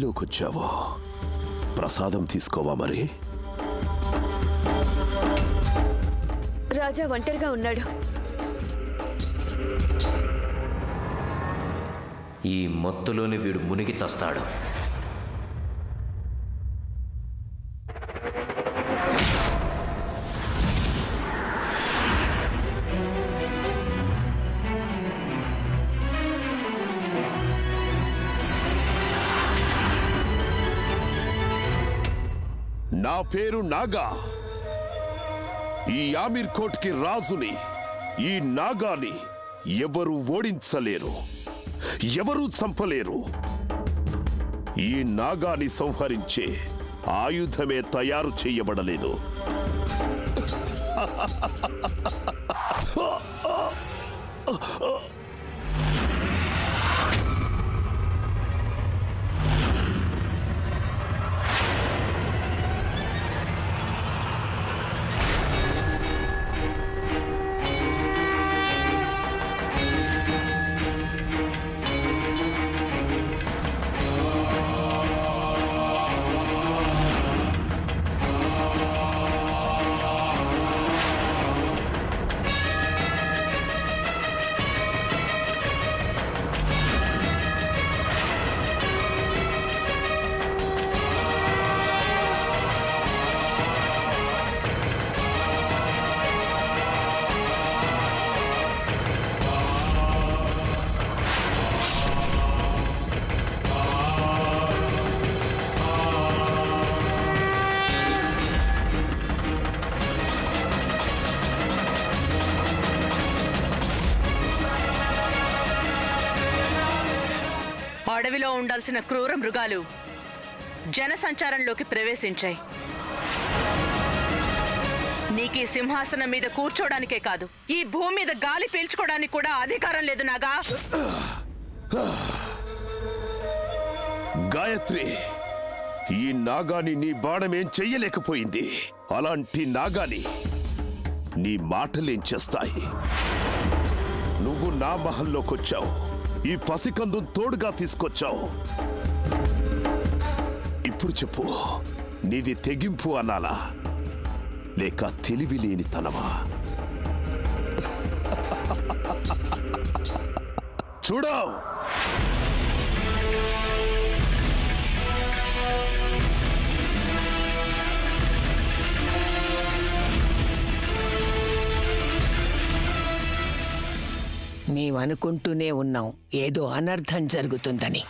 గుడిలోకొచ్చావో ప్రసాదం తీసుకోవా మరి? రాజా ఒంటరిగా ఉన్నాడు. ఈ మత్తులోని వీడు మునిగి చస్తాడు. నా పేరు నాగా. ఈ ఆమీర్ కోట్ కి రాజుని. ఈ నాగాని ఎవరు ఓడించలేరు, ఎవరూ చంపలేరు. ఈ నాగాని సంహరించే ఆయుధమే తయారు చేయబడలేదు. అడవిలో ఉండాల్సిన క్రూర మృగాలు జనసంచారంలోకి ప్రవేశించాయి. నీకీ సింహాసనం మీద కూర్చోడానికే కాదు, ఈ భూమి మీద గాలి పీల్చుకోవడానికి కూడా అధికారం లేదు నాగా. గాయత్రి, ఈ నాగాని నీ బాణమేం చెయ్యలేకపోయింది. అలాంటి నాగాని నీ మాటలేం చేస్తాయి? నువ్వు నా మహల్లోకొచ్చావు, ఈ పసికందు తోడుగా తీసుకొచ్చావు. ఇప్పుడు చెప్పు, నీది తెగింపు అనాలా లేక తెలివి లేనితనమా? చూడు, మేమనుకుంటూనే ఉన్నాం ఏదో అనర్థం జరుగుతుందని.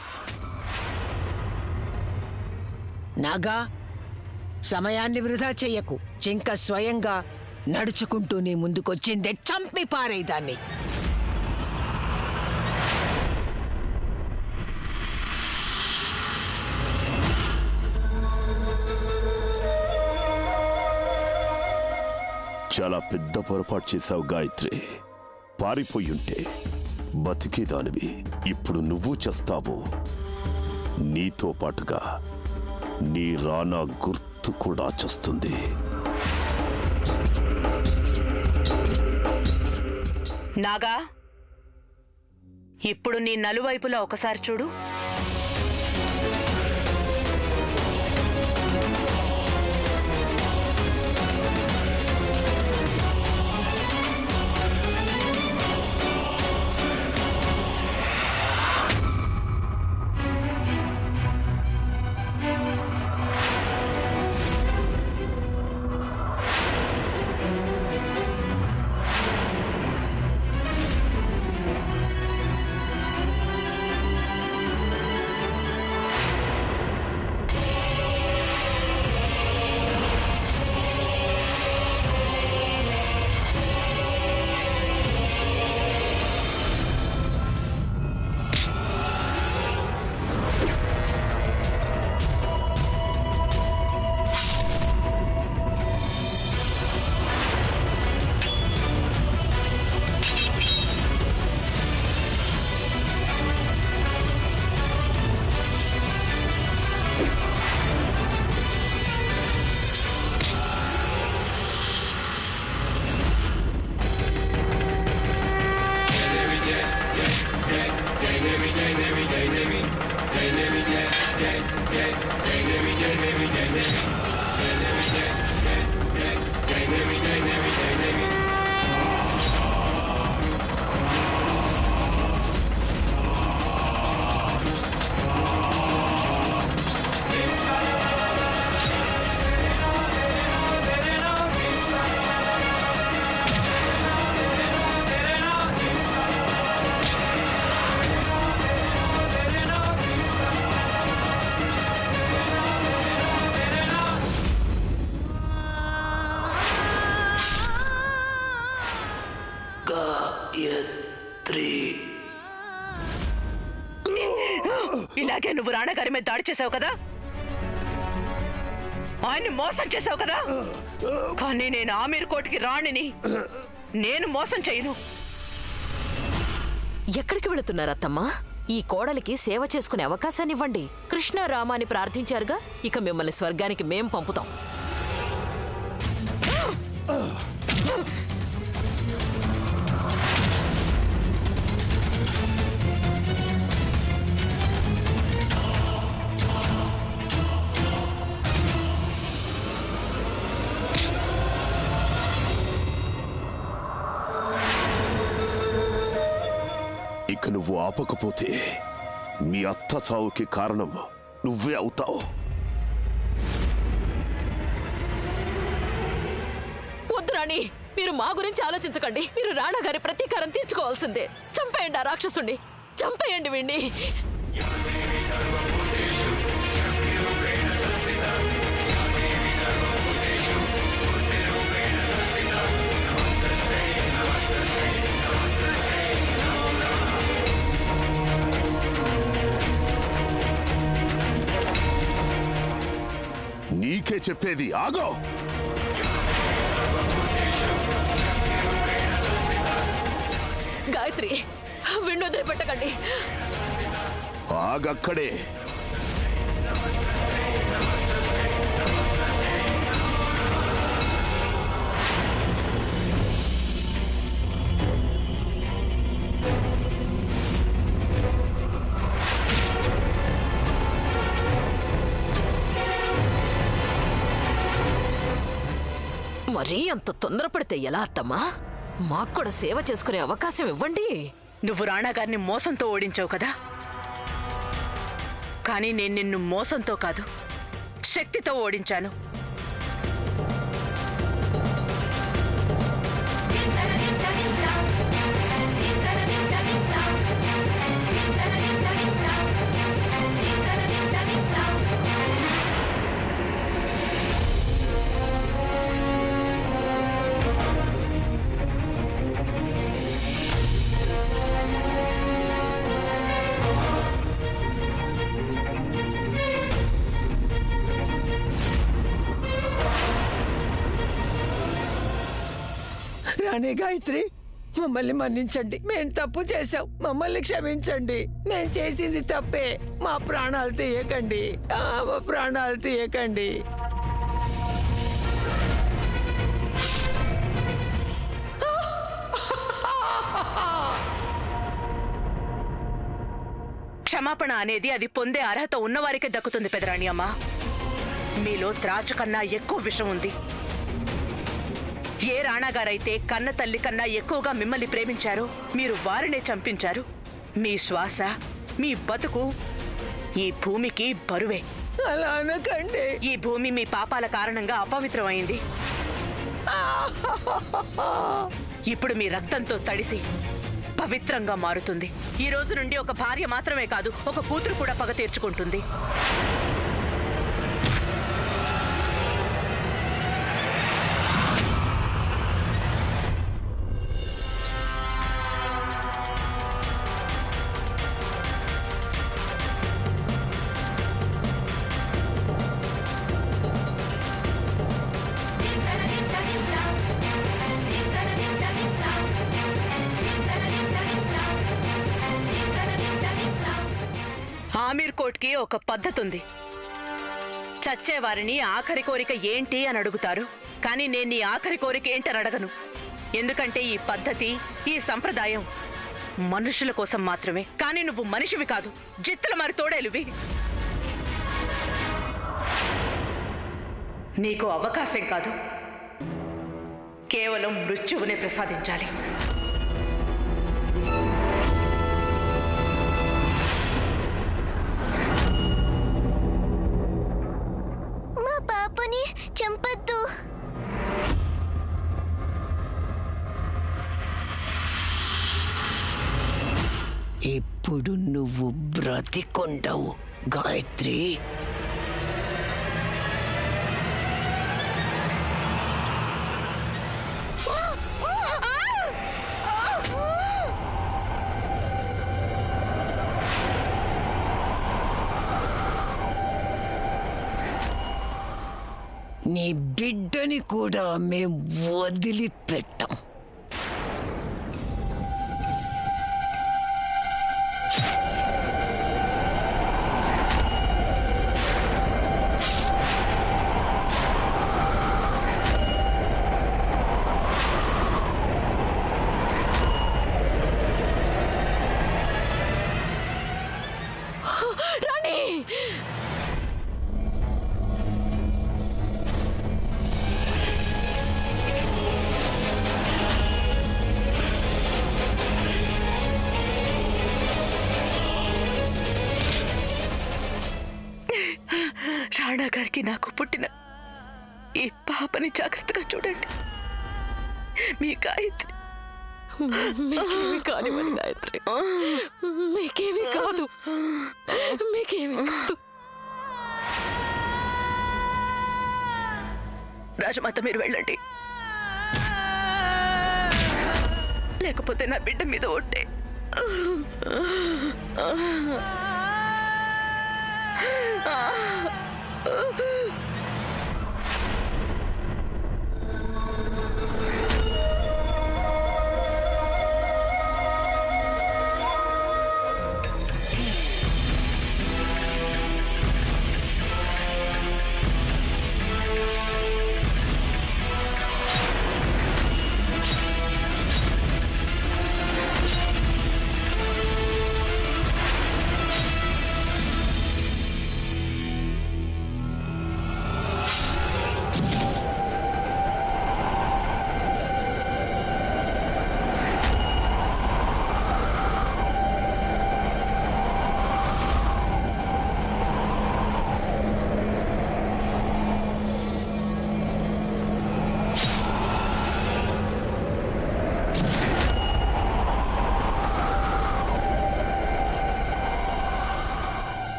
నాగా, సమయాన్ని వృధా చెయ్యకు. జింక స్వయంగా నడుచుకుంటూనే ముందుకొచ్చిందే, చంపి పారేదాన్ని. చాలా పెద్ద పొరపాటు చేశావు గాయత్రి. పారిపోయుంటే బతికేదానివి. ఇప్పుడు నువ్వు చేస్తావు. నీతో పాటుగా నీ రానా గుర్తు కూడా చేస్తుంది. నాగా, ఇప్పుడు నీ నలువైపులా ఒకసారి చూడు. ఇలాగే నువ్వు రాణాగారి మీద దాడి చేసావు కదా, ఆయన్ని మోసం చేసావు కదా. కానీ నేను ఆమీర్ కోటికి రాణిని, నేను మోసం చేయను. ఎక్కడికి వెళుతున్నారు అత్తమ్మా? ఈ కోడలికి సేవ చేసుకునే అవకాశాన్ని ఇవ్వండి. కృష్ణ రామాని ప్రార్థించారుగా, ఇక మిమ్మల్ని స్వర్గానికి మేం పంపుతాం. ఇక నువ్వు ఆపకపోతే మీ అత్త చావుకి కారణం నువ్వే అవుతావు. వద్దు రాణి, మీరు మా గురించి ఆలోచించకండి. మీరు రాణా గారి ప్రతీకారం తీర్చుకోవాల్సిందే. చంపేయండి ఆ రాక్షసుని, చంపేయండి వీణ్ణి. నీకే చెప్పేది, ఆగో. గాయత్రి, వీణ్ణి వదిలిపెట్టకండి. ఆగక్కడే. మరీ అంత తొందరపడితే ఎలా అత్తమ్మా? మాకు కూడా సేవ చేసుకునే అవకాశం ఇవ్వండి. నువ్వు రాణాగారిని మోసంతో ఓడించావు కదా, కానీ నేను నిన్ను మోసంతో కాదు, శక్తితో ఓడించాను. రాణి గాయత్రి, మమ్మల్ని మన్నించండి. మేం తప్పు చేశాం, మమ్మల్ని క్షమించండి. మేం చేసింది తప్పే. మా ప్రాణాలు తీయకండి, మా ప్రాణాలు తీయకండి. క్షమాపణ అనేది అది పొందే అర్హత ఉన్నవారికే దక్కుతుంది పెదరాణి అమ్మ. మీలో త్రాచు కన్నా ఎక్కువ విషం ఉంది. ఏ రాణాగారైతే కన్న తల్లి కన్నా ఎక్కువగా మిమ్మల్ని ప్రేమించారో మీరు వారినే చంపించారు. మీ శ్వాస, మీ బతుకు ఈ భూమికి బరువే. అలా అనకండి. ఈ భూమి మీ పాపాల కారణంగా అపవిత్రమైంది. ఇప్పుడు మీ రక్తంతో తడిసి పవిత్రంగా మారుతుంది. ఈ రోజు నుండి ఒక భార్య మాత్రమే కాదు, ఒక కూతురు కూడా పగ తీర్చుకుంటుంది. ఆమీర్ కోట్కి ఒక పద్ధతి ఉంది. చచ్చేవారిని ఆఖరి కోరిక ఏంటి అని అడుగుతారు. కానీ నేను నీ ఆఖరి కోరిక ఏంటని అడగను. ఎందుకంటే ఈ పద్ధతి, ఈ సంప్రదాయం మనుషుల కోసం మాత్రమే. కానీ నువ్వు మనిషివి కాదు, జిత్తుల మరి తోడేలువి. నీకు అవకాశం కాదు, కేవలం మృత్యువునే ప్రసాదించాలి. మా పాపని చంపొద్దు. ఇప్పుడు నువ్వు బ్రతికొండవు గాయత్రి. నీ బిడ్డని కూడా మేం వదిలిపెట్టాం. రాణి, రాణా గారికి నాకు పుట్టిన ఈ పాపని జాగ్రత్తగా చూడండి. మీ గాయత్రి మీకేమి కానివ్వండి గాయత్రి, మీకేమి కాదు, మీకేమి కాదు. రాజమాత మీరు వెళ్ళండి, లేకపోతే నా బిడ్డ మీద ఒట్టే.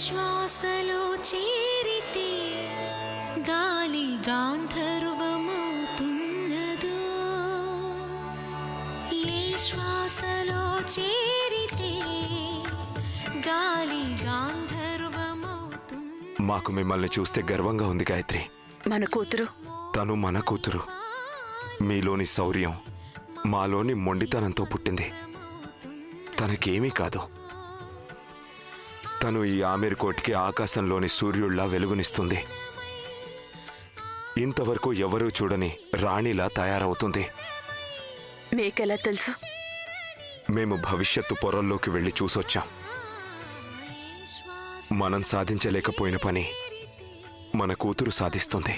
శ్వాసలో చేరితే గాలి గాంధర్వమవుతున్నదో, ఏ శ్వాసలో చేరితే గాలి గాంధర్వమవుతున్నదో. మాకు మిమ్మల్ని చూస్తే గర్వంగా ఉంది గాయత్రి. మన కూతురు తను మన కూతురు. మీలోని శౌర్యం మాలోని మొండితనంతో పుట్టింది. తనకేమీ కాదు. తను ఈ ఆమెరుకోటికి ఆకాశంలోని సూర్యుళ్లా వెలుగునిస్తుంది. ఇంతవరకు ఎవరూ చూడని రాణిలా తయారవుతుంది. మీకెలా తెలుసు? మేము భవిష్యత్తు పొరల్లోకి వెళ్ళి చూసొచ్చాం. మనం సాధించలేకపోయిన పని మన కూతురు సాధిస్తుంది.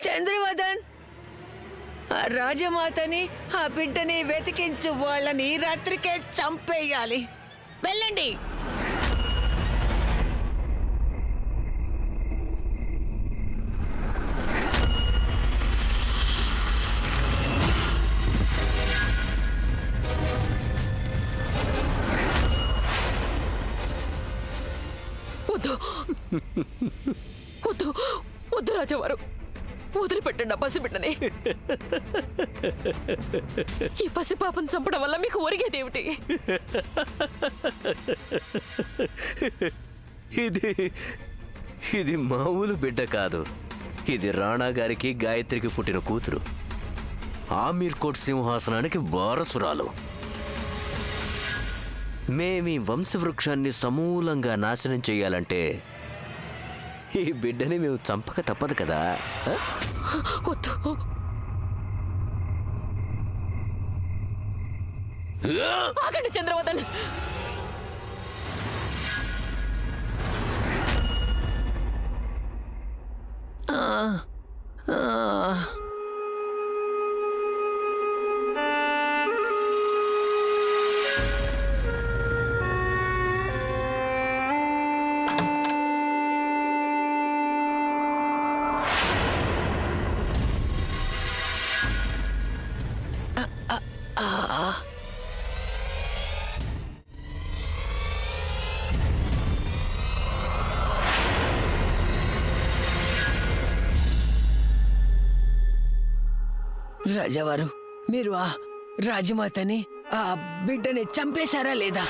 చంద్రవదన్, ఆ రాజమాతని ఆ బిడ్డని వెతికించు. వాళ్ళని ఈ రాత్రికే చంపేయాలి. వెళ్ళండి. వద్దు వద్దు వద్దు రాజావారు, వదిలిపెట్టండి ఆ పసిబిడ్డని. ఈ పసిపాపం చంపడం వల్ల మీకు ఒరిగేదేమిటి? ఇది మామూలు బిడ్డ కాదు. ఇది రాణా గారికి గాయత్రికి పుట్టిన కూతురు. ఆమీర్ కోట్ సింహాసనానికి వారసురాలు. మేమీ వంశవృక్షాన్ని సమూలంగా నాశనం చేయాలంటే ఈ బిడ్డని మేము చంపక తప్పదు కదా. వద్దు. ఆగండి చంద్రవదన్. రాజావారు, మీరు ఆ రాజమాతని ఆ బిడ్డని చంపేశారా లేదా?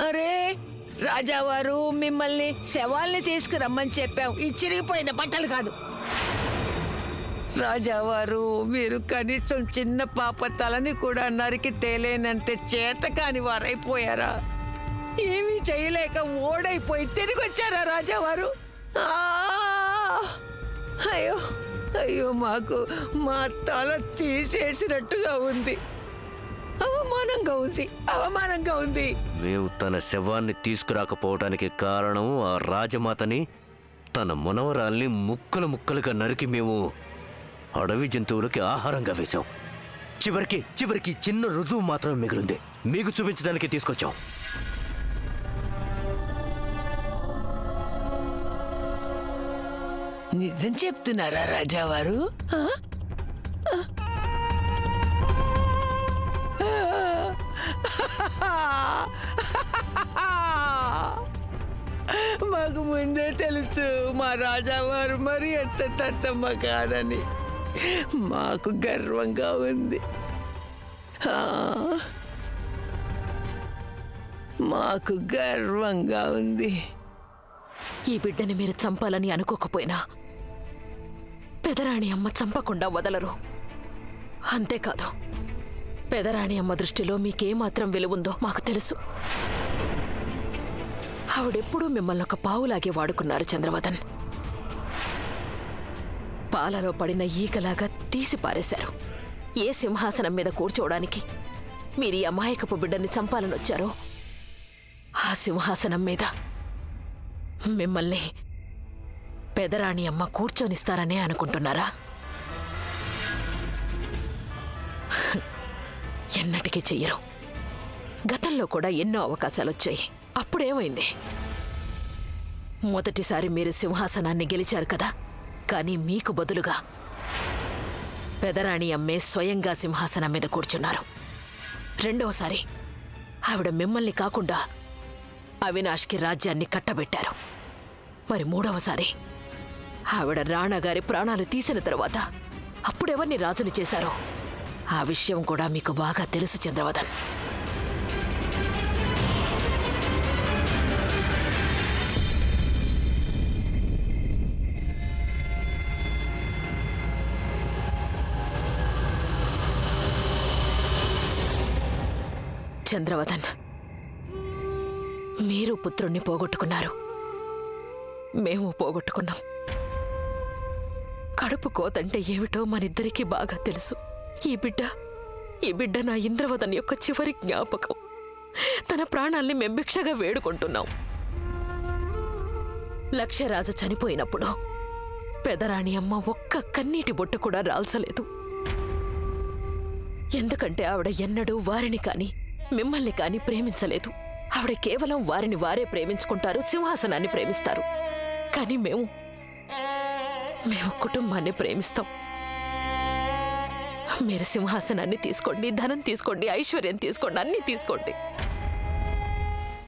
అరే రాజావారు, మిమ్మల్ని శవాల్ని తీసుకురమ్మని చెప్పాం, ఈ చిరిగిపోయిన బట్టలు కాదు. రాజావారు, మీరు కనీసం చిన్న పాప తలని కూడా నరికి తేలేనంత చేత కాని వారైపోయారా? ఏమీ చేయలేక ఓడైపోయి తిరిగి వచ్చారా రాజావారు? అయ్యో అయ్యో, మాకు మా తల తీసేసినట్టుగా ఉంది. అవమానంగా ఉంది, అవమానంగా ఉంది. మేము తన శవాన్ని తీసుకురాకపోవడానికి కారణం ఆ రాజమాతని, తన మనవరాల్ని ముక్కలు ముక్కలుగా నరికి మేము అడవి జంతువులకి ఆహారంగా వేశాం. చివరికి చిన్న రుజువు మాత్రమే మిగిలింది. మీకు చూపించడానికి తీసుకొచ్చాం. నిజం చెప్తున్నారా రాజావారు? మాకు ముందే తెలుసు మా రాజావారు మరి ఎంత తత్తమ్మ కాదని. మాకు గర్వంగా ఉంది. మాకు గర్వంగా ఉంది. ఈ బిడ్డని మీరు చంపాలని అనుకోకపోయినా పెదరాణి అమ్మ చంపకుండా వదలరు. అంతేకాదు, పెదరాణి అమ్మ దృష్టిలో మీకేమాత్రం విలువుందో మాకు తెలుసు. ఆవిడెప్పుడూ మిమ్మల్ని ఒక పావులాగే వాడుకున్నారు చంద్రవదన్. పాలలో పడిన ఈగలాగా తీసి పారేశారు. ఏ సింహాసనం మీద కూర్చోవడానికి మీరు ఈ అమాయకపు బిడ్డని చంపాలని వచ్చారో ఆ సింహాసనం మీద మిమ్మల్ని పెదరాణి అమ్మ కూర్చొనిస్తారనే అనుకుంటున్నారా? ఎన్నటికీ చెయ్యరు. గతంలో కూడా ఎన్నో అవకాశాలొచ్చాయి. అప్పుడేమైంది? మొదటిసారి మీరు సింహాసనాన్ని గెలిచారు కదా, కానీ మీకు బదులుగా పెదరాణి అమ్మే స్వయంగా సింహాసనం మీద కూర్చున్నారు. రెండవసారి ఆవిడ మిమ్మల్ని కాకుండా అవినాష్కి రాజ్యాన్ని కట్టబెట్టారు. మరి మూడవసారి ఆవిడ రాణాగారి ప్రాణాలు తీసిన తరువాత అప్పుడెవరిని రాజుని చేశారో ఆ విషయం కూడా మీకు బాగా తెలుసు చంద్రవదన్. చంద్రవదన్, మీరు పుత్రుణ్ణి పోగొట్టుకున్నారు, మేము పోగొట్టుకున్నాం. కడుపు కోతంటే ఏమిటో మనిద్దరికీ బాగా తెలుసు. ఈ బిడ్డ నా ఇంద్రవదన్ యొక్క చివరి జ్ఞాపకం. తన ప్రాణాల్ని మేం భిక్షగా వేడుకుంటున్నాం. లక్ష్యరాజు చనిపోయినప్పుడు పెదరాణి అమ్మ ఒక్క కన్నీటి బొట్టు కూడా రాల్చలేదు. ఎందుకంటే ఆవిడ ఎన్నడూ వారిని కాని మిమ్మల్ని కాని ప్రేమించలేదు. ఆవిడ కేవలం వారిని వారే ప్రేమించుకుంటారు, సింహాసనాన్ని ప్రేమిస్తారు. కానీ మేము కుటుంబాన్ని ప్రేమిస్తాం. మీరు సింహాసనాన్ని తీసుకోండి, ధనం తీసుకోండి, ఐశ్వర్యం తీసుకోండి, అన్నీ తీసుకోండి.